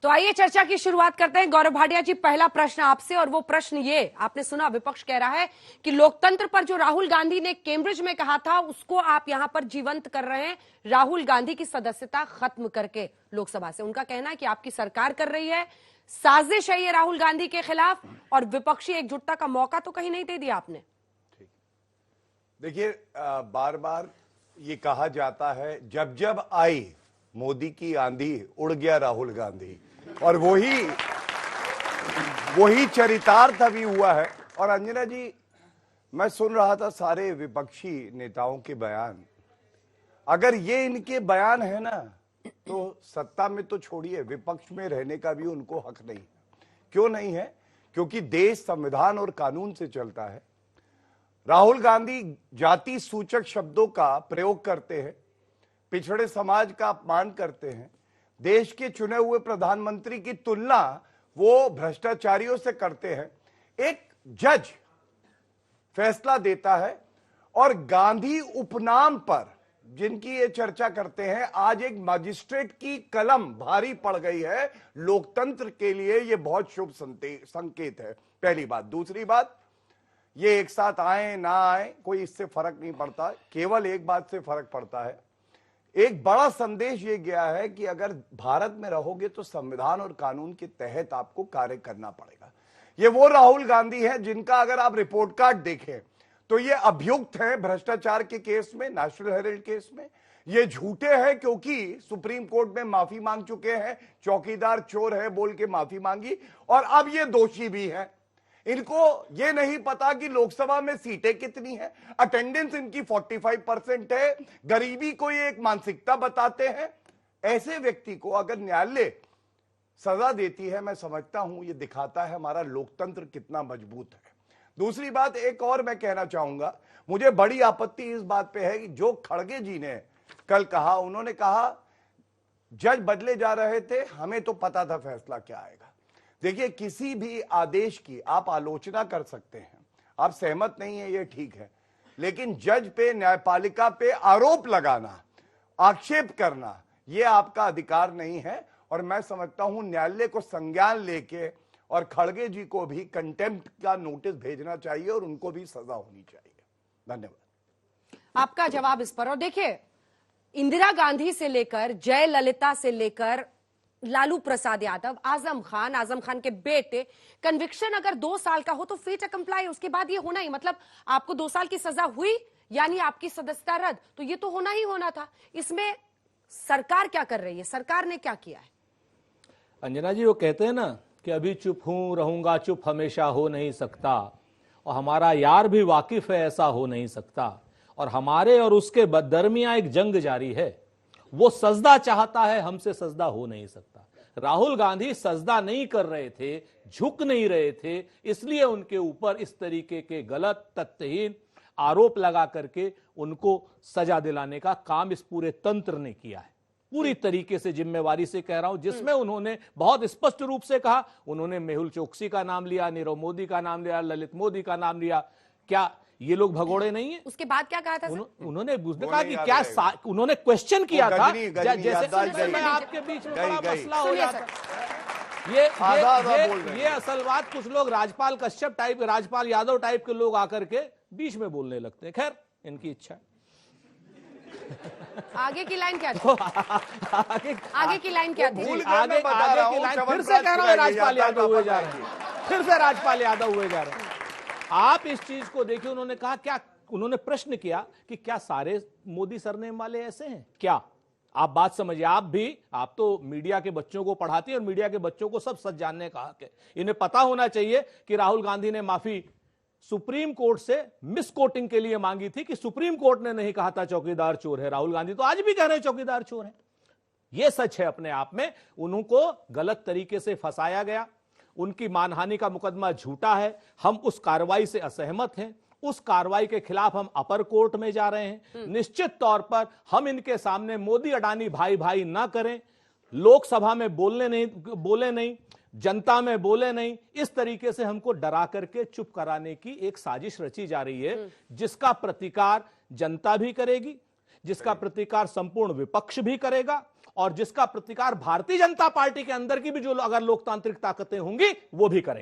तो आइए चर्चा की शुरुआत करते हैं। गौरव भाटिया जी, पहला प्रश्न आपसे, और वो प्रश्न ये, आपने सुना विपक्ष कह रहा है कि लोकतंत्र पर जो राहुल गांधी ने कैम्ब्रिज में कहा था उसको आप यहां पर जीवंत कर रहे हैं, राहुल गांधी की सदस्यता खत्म करके लोकसभा से। उनका कहना है कि आपकी सरकार कर रही है, साजिश है ये राहुल गांधी के खिलाफ, और विपक्षी एकजुटता का मौका तो कहीं नहीं दे दिया आपने। देखिए, बार बार ये कहा जाता है जब जब आई मोदी की आंधी उड़ गया राहुल गांधी, और वही चरितार्थ अभी हुआ है। और अंजना जी, मैं सुन रहा था सारे विपक्षी नेताओं के बयान। अगर ये इनके बयान है ना, तो सत्ता में तो छोड़िए, विपक्ष में रहने का भी उनको हक नहीं है। क्यों नहीं है? क्योंकि देश संविधान और कानून से चलता है। राहुल गांधी जाति सूचक शब्दों का प्रयोग करते हैं, पिछड़े समाज का अपमान करते हैं, देश के चुने हुए प्रधानमंत्री की तुलना वो भ्रष्टाचारियों से करते हैं। एक जज फैसला देता है, और गांधी उपनाम पर जिनकी ये चर्चा करते हैं, आज एक मजिस्ट्रेट की कलम भारी पड़ गई है। लोकतंत्र के लिए ये बहुत शुभ संकेत है, पहली बात। दूसरी बात, ये एक साथ आए ना आए कोई इससे फर्क नहीं पड़ता, केवल एक बात से फर्क पड़ता है। एक बड़ा संदेश ये गया है कि अगर भारत में रहोगे तो संविधान और कानून के तहत आपको कार्य करना पड़ेगा। ये वो राहुल गांधी हैं जिनका अगर आप रिपोर्ट कार्ड देखें तो ये अभियुक्त हैं भ्रष्टाचार के केस में, नेशनल हेराल्ड केस में। ये झूठे हैं क्योंकि सुप्रीम कोर्ट में माफी मांग चुके हैं, चौकीदार चोर है बोल के माफी मांगी, और अब ये दोषी भी हैं। इनको ये नहीं पता कि लोकसभा में सीटें कितनी हैं, अटेंडेंस इनकी 45% है, गरीबी को ये एक मानसिकता बताते हैं। ऐसे व्यक्ति को अगर न्यायालय सजा देती है, मैं समझता हूं ये दिखाता है हमारा लोकतंत्र कितना मजबूत है। दूसरी बात एक और मैं कहना चाहूंगा, मुझे बड़ी आपत्ति इस बात पे है कि जो खड़गे जी ने कल कहा, उन्होंने कहा जज बदले जा रहे थे, हमें तो पता था फैसला क्या आएगा। देखिए, किसी भी आदेश की आप आलोचना कर सकते हैं, आप सहमत नहीं है ये ठीक है, लेकिन जज पे, न्यायपालिका पे आरोप लगाना, आक्षेप करना, ये आपका अधिकार नहीं है। और मैं समझता हूं न्यायालय को संज्ञान लेके और खड़गे जी को भी कंटेम्प्ट का नोटिस भेजना चाहिए और उनको भी सजा होनी चाहिए। धन्यवाद। आपका जवाब इस पर। और देखिए, इंदिरा गांधी से लेकर जयललिता से लेकर लालू प्रसाद यादव, आजम खान के बेटे, कन्विक्शन अगर 2 साल का हो तो फेट कंप्लाई, उसके बाद ये होना ही, मतलब आपको 2 साल की सजा हुई यानी आपकी सदस्यता रद्द, तो ये तो होना ही होना था। इसमें सरकार क्या कर रही है, सरकार ने क्या किया है? अंजना जी, वो कहते हैं ना कि अभी चुप हूं, रहूंगा चुप, हमेशा हो नहीं सकता, और हमारा यार भी वाकिफ है ऐसा हो नहीं सकता, और हमारे और उसके दरमियां एक जंग जारी है। वो सजदा चाहता है, हमसे सजदा हो नहीं सकता। राहुल गांधी सजदा नहीं कर रहे थे, झुक नहीं रहे थे, इसलिए उनके ऊपर इस तरीके के गलत तथ्यहीन आरोप लगा करके उनको सजा दिलाने का काम इस पूरे तंत्र ने किया है। पूरी तरीके से जिम्मेवारी से कह रहा हूं, जिसमें उन्होंने बहुत स्पष्ट रूप से कहा, उन्होंने मेहुल चोकसी का नाम लिया, नीरव मोदी का नाम लिया, ललित मोदी का नाम लिया। क्या ये लोग भगोड़े नहीं है? उसके बाद क्या कहा था? उन्होंने कहा कि क्या उन्होंने क्वेश्चन किया था, जैसे मैं आपके बीच में बड़ा मसला हो जाता। ये असल बात, कुछ लोग राजपाल कश्यप टाइप, राजपाल यादव टाइप के लोग आकर के बीच में बोलने लगते हैं। खैर, इनकी इच्छा। आगे की लाइन क्या थी? आगे की लाइन क्या थी? आगे की लाइन फिर से कह रहा हूं, राजपाल यादव हुए जा रहे हैं, फिर से राजपाल यादव हुए जा रहे हैं। आप इस चीज को देखिए, उन्होंने कहा, क्या उन्होंने प्रश्न किया कि क्या सारे मोदी सरनेम वाले ऐसे हैं क्या? आप बात समझिए, आप तो मीडिया के बच्चों को पढ़ाती हैं, और मीडिया के बच्चों को सब सच जानने का हक है। इन्हें पता होना चाहिए कि राहुल गांधी ने माफी सुप्रीम कोर्ट से मिस कोटिंग के लिए मांगी थी, कि सुप्रीम कोर्ट ने नहीं कहा था चौकीदार चोर है। राहुल गांधी तो आज भी कह रहे हैं चौकीदार चोर है। यह सच है अपने आप में। उनको गलत तरीके से फंसाया गया, उनकी मानहानि का मुकदमा झूठा है। हम उस कार्रवाई से असहमत हैं, उस कार्रवाई के खिलाफ हम अपर कोर्ट में जा रहे हैं। निश्चित तौर पर हम इनके सामने मोदी अडानी भाई भाई ना करें, लोकसभा में बोले नहीं, जनता में बोले नहीं, इस तरीके से हमको डरा करके चुप कराने की एक साजिश रची जा रही है, जिसका प्रतिकार जनता भी करेगी, जिसका प्रतिकार संपूर्ण विपक्ष भी करेगा, और जिसका प्रतिकार भारतीय जनता पार्टी के अंदर की भी जो अगर लोकतांत्रिक ताकतें होंगी वो भी करेंगे।